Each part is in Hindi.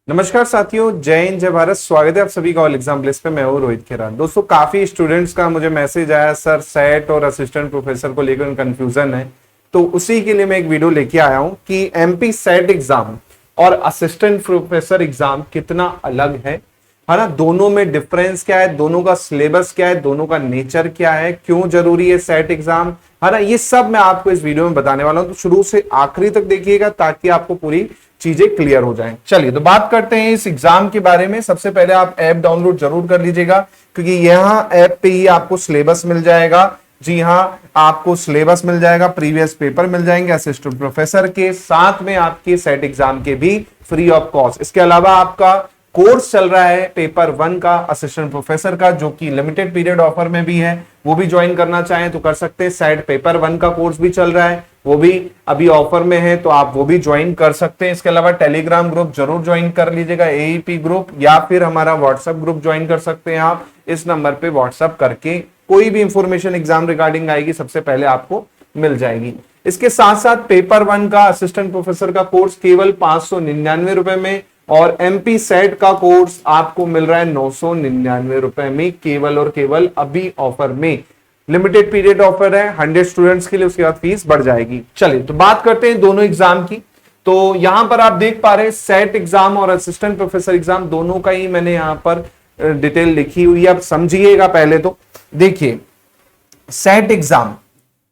नमस्कार साथियों, जय हिंद जय भारत। स्वागत है आप सभी का ऑल एग्जाम प्लेस पे। मैं हूं रोहित खेरान। दोस्तों, काफी स्टूडेंट्स का मुझे मैसेज आया, सर सेट और असिस्टेंट प्रोफेसर को लेकर कंफ्यूजन है, तो उसी के लिए मैं एक वीडियो लेके आया हूं कि एमपी सेट एग्जाम और असिस्टेंट प्रोफेसर एग्जाम कितना अलग है ना। दोनों में डिफरेंस क्या है, दोनों का सिलेबस क्या है, दोनों का नेचर क्या है, क्यों जरूरी है सेट एग्जाम, है ना। ये सब मैं आपको इस वीडियो में बताने वाला हूं, तो शुरू से आखिरी तक देखिएगा ताकि आपको पूरी चीजें क्लियर हो जाएं। चलिए तो बात करते हैं इस एग्जाम के बारे में। सबसे पहले आप ऐप डाउनलोड जरूर कर लीजिएगा, क्योंकि यहां ऐप पे ही आपको सिलेबस मिल जाएगा। जी हाँ, आपको सिलेबस मिल जाएगा, प्रीवियस पेपर मिल जाएंगे असिस्टेंट प्रोफेसर के, साथ में आपके सेट एग्जाम के भी फ्री ऑफ कॉस्ट। इसके अलावा आपका कोर्स चल रहा है पेपर 1 का असिस्टेंट प्रोफेसर का, जो कि लिमिटेड पीरियड ऑफर में भी है। वो भी ज्वाइन करना चाहें तो कर सकते हैं। सेट पेपर 1 का कोर्स भी चल रहा है, वो भी अभी ऑफर में है, तो आप वो भी ज्वाइन कर सकते हैं। इसके अलावा टेलीग्राम ग्रुप जरूर ज्वाइन कर लीजिएगा, एईपी ग्रुप, या फिर हमारा व्हाट्सएप ग्रुप ज्वाइन कर सकते हैं। आप इस नंबर पे व्हाट्सएप करके कोई भी इंफॉर्मेशन एग्जाम रिगार्डिंग आएगी सबसे पहले आपको मिल जाएगी। इसके साथ साथ पेपर 1 का असिस्टेंट प्रोफेसर का कोर्स केवल 599 रुपए में, और एमपी सेट का कोर्स आपको मिल रहा है 999 रुपए में, केवल और केवल अभी ऑफर में। लिमिटेड पीरियड ऑफर है 100 स्टूडेंट्स के लिए, उसके बाद फीस बढ़ जाएगी। चलिए तो बात करते हैं दोनों एग्जाम की। तो यहां पर आप देख पा रहे हैं सेट एग्जाम और असिस्टेंट प्रोफेसर एग्जाम दोनों का ही मैंने यहां पर डिटेल लिखी हुई है। आप समझिएगा। पहले तो देखिए, सेट एग्जाम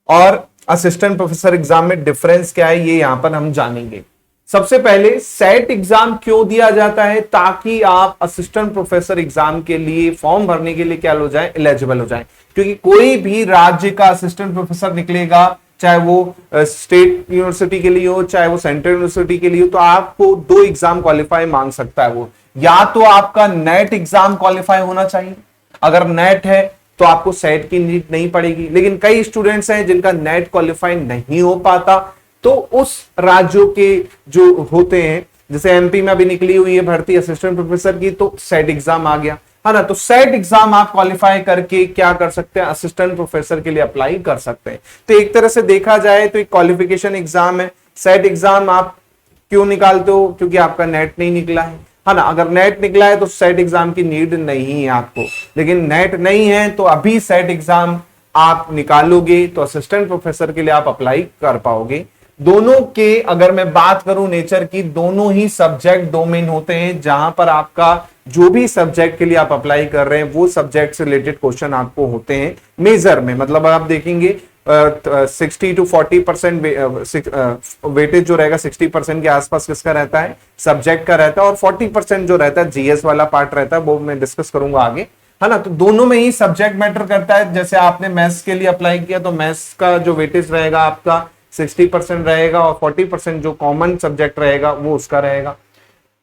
और असिस्टेंट प्रोफेसर एग्जाम में डिफरेंस क्या है, ये यहां पर हम जानेंगे। सबसे पहले सेट एग्जाम क्यों दिया जाता है, ताकि आप असिस्टेंट प्रोफेसर एग्जाम के लिए फॉर्म भरने के लिए क्या हो जाए, एलिजिबल हो जाए। क्योंकि कोई भी राज्य का असिस्टेंट प्रोफेसर निकलेगा, चाहे वो स्टेट यूनिवर्सिटी के लिए हो, चाहे वो सेंट्रल यूनिवर्सिटी के लिए हो, तो आपको 2 एग्जाम क्वालिफाई मांग सकता है वो। या तो आपका नेट एग्जाम क्वालिफाई होना चाहिए, अगर नेट है तो आपको सेट की नीड नहीं पड़ेगी। लेकिन कई स्टूडेंट्स हैं जिनका नेट क्वालिफाई नहीं हो पाता, तो उस राज्यों के जो होते हैं, जैसे एमपी में अभी निकली हुई है भर्ती असिस्टेंट प्रोफेसर की, तो सेट एग्जाम आ गया, है ना। तो सेट एग्जाम आप क्वालिफाई करके क्या कर सकते हैं, असिस्टेंट प्रोफेसर के लिए अप्लाई कर सकते हैं। तो एक तरह से देखा जाए तो एक क्वालिफिकेशन एग्जाम है। सेट एग्जाम आप क्यों निकालते हो, क्योंकि आपका नेट नहीं निकला है ना। अगर नेट निकला है तो सेट एग्जाम की नीड नहीं है आपको, लेकिन नेट नहीं है तो अभी सेट एग्जाम आप निकालोगे तो असिस्टेंट प्रोफेसर के लिए आप अप्लाई कर पाओगे। दोनों के अगर मैं बात करूं नेचर की, दोनों ही सब्जेक्ट डोमेन होते हैं, जहां पर आपका जो भी सब्जेक्ट के लिए आप अप्लाई कर रहे हैं वो सब्जेक्ट से रिलेटेड क्वेश्चन आपको होते हैं मेजर में। मतलब आप देखेंगे 60 to 40% वेटेज जो रहेगा 60% के आसपास किसका रहता है, सब्जेक्ट का रहता है, और 40% जो रहता है जीएस वाला पार्ट रहता है, वो मैं डिस्कस करूंगा आगे, है ना। तो दोनों में ही सब्जेक्ट मैटर करता है। जैसे आपने मैथ्स के लिए अप्लाई किया तो मैथ्स का जो वेटेज रहेगा आपका 60% रहेगा, और 40% जो कॉमन सब्जेक्ट रहेगा वो उसका रहेगा।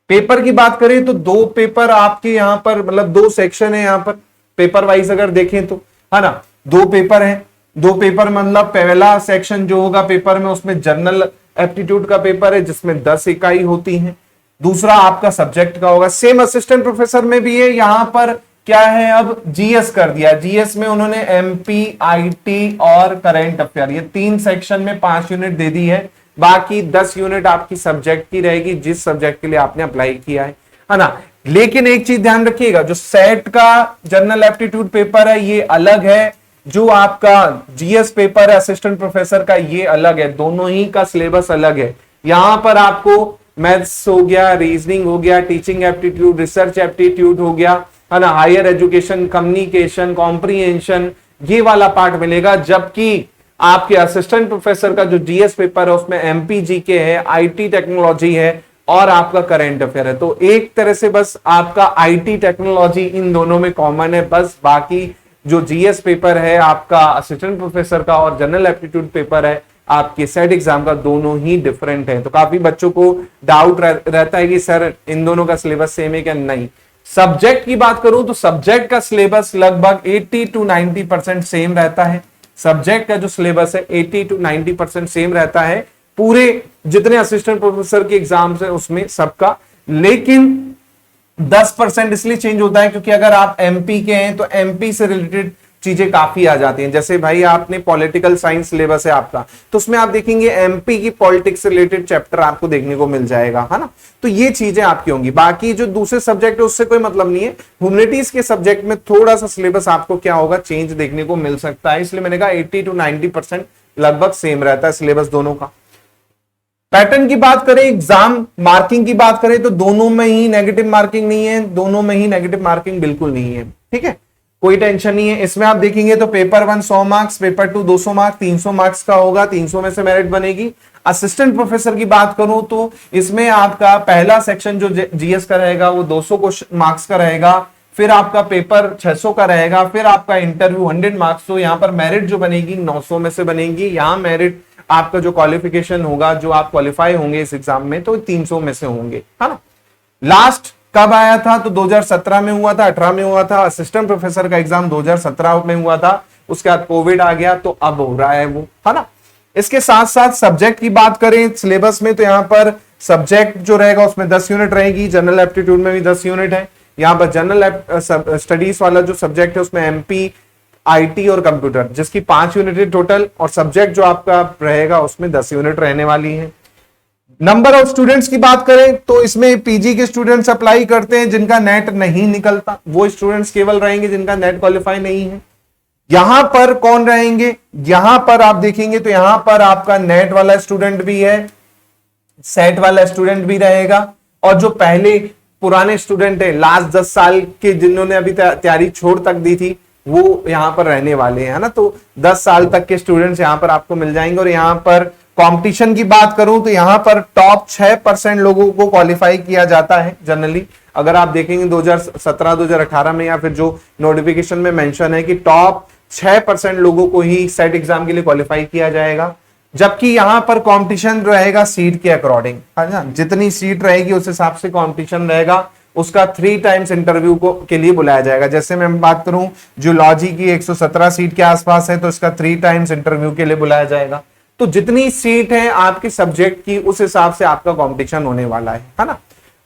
पेपर की बात करें तो 2 पेपर आपके यहाँ पर, मतलब 2 सेक्शन है यहाँ पर पेपर वाइज अगर देखें तो, है ना। 2 पेपर है, 2 पेपर मतलब पहला सेक्शन जो होगा पेपर में, उसमें जनरल एप्टीट्यूड का पेपर है जिसमें 10 इकाई होती है। दूसरा आपका सब्जेक्ट का होगा। सेम असिस्टेंट प्रोफेसर में भी है, यहां पर क्या है, अब जीएस कर दिया। जीएस में उन्होंने एमपी, आईटी और करंट अफेयर, ये 3 सेक्शन में 5 यूनिट दे दी है। बाकी 10 यूनिट आपकी सब्जेक्ट की रहेगी, जिस सब्जेक्ट के लिए आपने अप्लाई किया है ना। लेकिन एक चीज ध्यान रखिएगा, जो सेट का जनरल एप्टीट्यूड पेपर है ये अलग है, जो आपका जीएस पेपर है असिस्टेंट प्रोफेसर का ये अलग है। दोनों ही का सिलेबस अलग है। यहां पर आपको मैथ्स हो गया, रीजनिंग हो गया, टीचिंग एप्टीट्यूड, रिसर्च एप्टीट्यूड हो गया, है ना, हायर एजुकेशन, कम्युनिकेशन, कॉम्प्रिहेंशन, ये वाला पार्ट मिलेगा। जबकि आपके असिस्टेंट प्रोफेसर का जो जीएस पेपर है उसमें एमपीजी के है, आईटी टेक्नोलॉजी है, और आपका करंट अफेयर है। तो एक तरह से बस आपका आईटी टेक्नोलॉजी इन दोनों में कॉमन है, बस बाकी जो जीएस पेपर है आपका असिस्टेंट प्रोफेसर का और जनरल एप्टीट्यूड पेपर है आपके सेट एग्जाम का, दोनों ही डिफरेंट है। तो काफी बच्चों को डाउट रहता है कि सर इन दोनों का सिलेबस सेम है क्या। नहीं। सब्जेक्ट की बात करूं तो सब्जेक्ट का सिलेबस लगभग 80 to 90% सेम रहता है। सब्जेक्ट का जो सिलेबस है 80 to 90% सेम रहता है पूरे जितने असिस्टेंट प्रोफेसर के एग्जाम्स है उसमें सबका। लेकिन 10% इसलिए चेंज होता है क्योंकि अगर आप एमपी के हैं तो एमपी से रिलेटेड चीजें काफी आ जाती हैं। जैसे भाई आपने पॉलिटिकल साइंस सिलेबस है आपका, तो उसमें आप देखेंगे एमपी की पॉलिटिक्स से रिलेटेड चैप्टर आपको देखने को मिल जाएगा, है ना। तो ये चीजें आपकी होंगी। बाकी जो दूसरे सब्जेक्ट है उससे कोई मतलब नहीं है। ह्यूमैनिटीज के सब्जेक्ट में थोड़ा सा सिलेबस आपको क्या होगा, चेंज देखने को मिल सकता है। इसलिए मैंने कहा 80 to 90% लगभग सेम रहता है सिलेबस दोनों का। पैटर्न की बात करें, एग्जाम मार्किंग की बात करें, तो दोनों में ही नेगेटिव मार्किंग नहीं है, दोनों में ही नेगेटिव मार्किंग बिल्कुल नहीं है, ठीक है, कोई टेंशन नहीं है। इसमें आप देखेंगे तो paper 1 100 marks, paper 2 200 marks, 300 marks का होगा, 300 में से मेरिट बनेगी। असिस्टेंट प्रोफेसर की बात करूं तो इसमें आपका पहला सेक्शन जो जीएस का रहेगा वो 200 मार्क्स का रहेगा, फिर आपका पेपर 600 का रहेगा, फिर आपका इंटरव्यू 100 मार्क्स। तो यहां पर मेरिट जो बनेगी 900 में से बनेगी। यहां मेरिट आपका जो क्वालिफिकेशन होगा, जो आप क्वालिफाई होंगे इस एग्जाम में, तो 300 में से होंगे, है ना। लास्ट कब आया था, तो 2017 में हुआ था, 18 में हुआ था। असिस्टेंट प्रोफेसर का एग्जाम 2017 में हुआ था, उसके बाद कोविड आ गया, तो अब हो रहा है वो, है ना। इसके साथ साथ सब्जेक्ट की बात करें सिलेबस में, तो यहां पर सब्जेक्ट जो रहेगा उसमें 10 यूनिट रहेगी। जनरल एप्टीट्यूड में भी 10 यूनिट है। यहां पर जनरल स्टडीज वाला जो सब्जेक्ट है उसमें एमपी, आईटी और कंप्यूटर, जिसकी 5 यूनिट है टोटल, और सब्जेक्ट जो आपका रहेगा उसमें 10 यूनिट रहने वाली है। नंबर ऑफ स्टूडेंट्स की बात करें तो इसमें पीजी के स्टूडेंट्स अप्लाई करते हैं जिनका नेट नहीं निकलता, वो स्टूडेंट्स केवल रहेंगे जिनका नेट क्वालिफाई नहीं है। यहां पर कौन रहेंगे, यहां पर आप देखेंगे तो यहां पर आपका नेट वाला स्टूडेंट भी है, सेट वाला स्टूडेंट भी रहेगा, और जो पहले पुराने स्टूडेंट है लास्ट 10 साल के जिन्होंने अभी तैयारी छोड़ तक दी थी, वो यहां पर रहने वाले हैं, है ना। तो 10 साल तक के स्टूडेंट्स यहां पर आपको मिल जाएंगे। और यहां पर कंपटीशन की बात करूं तो यहां पर टॉप 6% लोगों को क्वालिफाई किया जाता है जनरली। अगर आप देखेंगे 2017 2018 में, या फिर जो नोटिफिकेशन में मेंशन है कि टॉप 6% लोगों को ही सेट एग्जाम के लिए क्वालिफाई किया जाएगा। जबकि यहां पर कंपटीशन रहेगा सीट के अकॉर्डिंग, है ना। जितनी सीट रहेगी उस हिसाब से कंपटीशन रहेगा, उसका 3 टाइम्स इंटरव्यू के लिए बुलाया जाएगा। जैसे मैं बात करूं जूलॉजी की 117 सीट के आसपास है, तो इसका 3 टाइम्स इंटरव्यू के लिए बुलाया जाएगा। तो जितनी सीट है आपके सब्जेक्ट की, उस हिसाब से आपका कंपटीशन होने वाला है ना।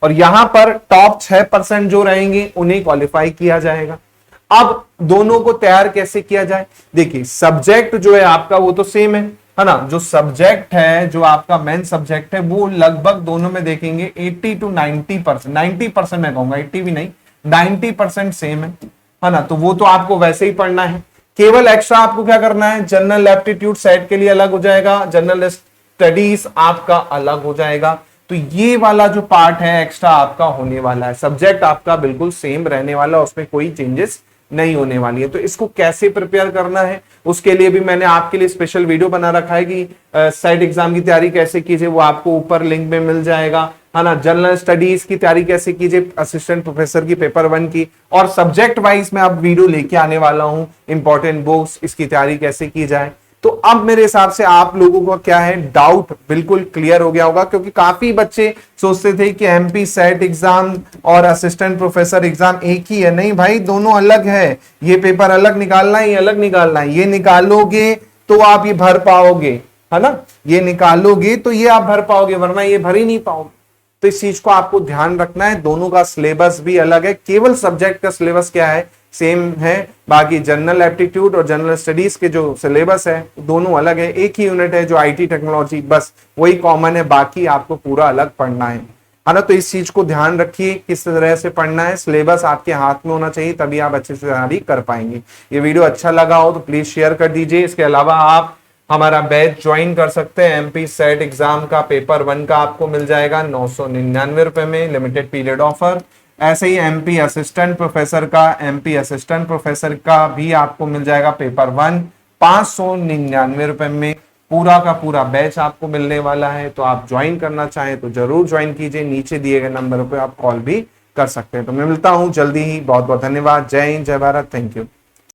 और यहां पर टॉप 6% जो रहेंगे उन्हें क्वालिफाई किया जाएगा। अब दोनों को तैयार कैसे किया जाए, देखिए सब्जेक्ट जो है आपका वो तो सेम है ना। जो सब्जेक्ट है, जो आपका मेन सब्जेक्ट है, वो लगभग दोनों में देखेंगे 80 to 90%, 90% मैं कहूंगा, 80 भी नहीं, 90% सेम है ना। तो वो तो आपको वैसे ही पढ़ना है। केवल एक्स्ट्रा आपको क्या करना है, जनरल एप्टीट्यूड सेट के लिए अलग हो जाएगा, जनरल स्टडीज आपका अलग हो जाएगा। तो ये वाला जो पार्ट है एक्स्ट्रा आपका होने वाला है। सब्जेक्ट आपका बिल्कुल सेम रहने वाला, उसमें कोई चेंजेस नहीं होने वाली है। तो इसको कैसे प्रिपेयर करना है, उसके लिए भी मैंने आपके लिए स्पेशल वीडियो बना रखा है कि सेट एग्जाम की तैयारी कैसे कीजिए, वो आपको ऊपर लिंक में मिल जाएगा, है ना। जनरल स्टडीज की तैयारी कैसे कीजिए, असिस्टेंट प्रोफेसर की पेपर 1 की, और सब्जेक्ट वाइज में अब वीडियो लेके आने वाला हूं, इंपॉर्टेंट बुक्स, इसकी तैयारी कैसे की जाए। तो अब मेरे हिसाब से आप लोगों को क्या है, डाउट बिल्कुल क्लियर हो गया होगा। क्योंकि काफी बच्चे सोचते थे कि एमपी सेट एग्जाम और असिस्टेंट प्रोफेसर एग्जाम एक ही है। नहीं भाई, दोनों अलग है। ये पेपर अलग निकालना है, ये अलग निकालना है। ये निकालोगे तो आप ये भर पाओगे, है ना। ये निकालोगे तो ये आप भर पाओगे, वरना ये भर ही नहीं पाओगे। तो इस चीज को आपको ध्यान रखना है। दोनों का सिलेबस भी अलग है, केवल सब्जेक्ट का सिलेबस क्या है, सेम है। बाकी जनरल एप्टीट्यूड और जनरल स्टडीज के जो सिलेबस है दोनों अलग है। एक ही यूनिट है जो आईटी टेक्नोलॉजी, बस वही कॉमन है, बाकी आपको पूरा अलग पढ़ना है ना। तो इस चीज को ध्यान रखिए, किस तरह से पढ़ना है। सिलेबस आपके हाथ में होना चाहिए, तभी आप अच्छे से तैयारी कर पाएंगे। ये वीडियो अच्छा लगा हो तो प्लीज शेयर कर दीजिए। इसके अलावा आप हमारा बैच ज्वाइन कर सकते हैं। एमपी सेट एग्जाम का पेपर 1 का आपको मिल जाएगा 999 रुपए में, लिमिटेड पीरियड ऑफर। ऐसे ही एमपी असिस्टेंट प्रोफेसर का भी आपको मिल जाएगा पेपर 1 599 रुपए में। पूरा का पूरा बैच आपको मिलने वाला है। तो आप ज्वाइन करना चाहें तो जरूर ज्वाइन कीजिए। नीचे दिए गए नंबर पे आप कॉल भी कर सकते हैं। तो मैं मिलता हूं जल्दी ही। बहुत बहुत धन्यवाद। जय हिंद, जय भारत। Thank you.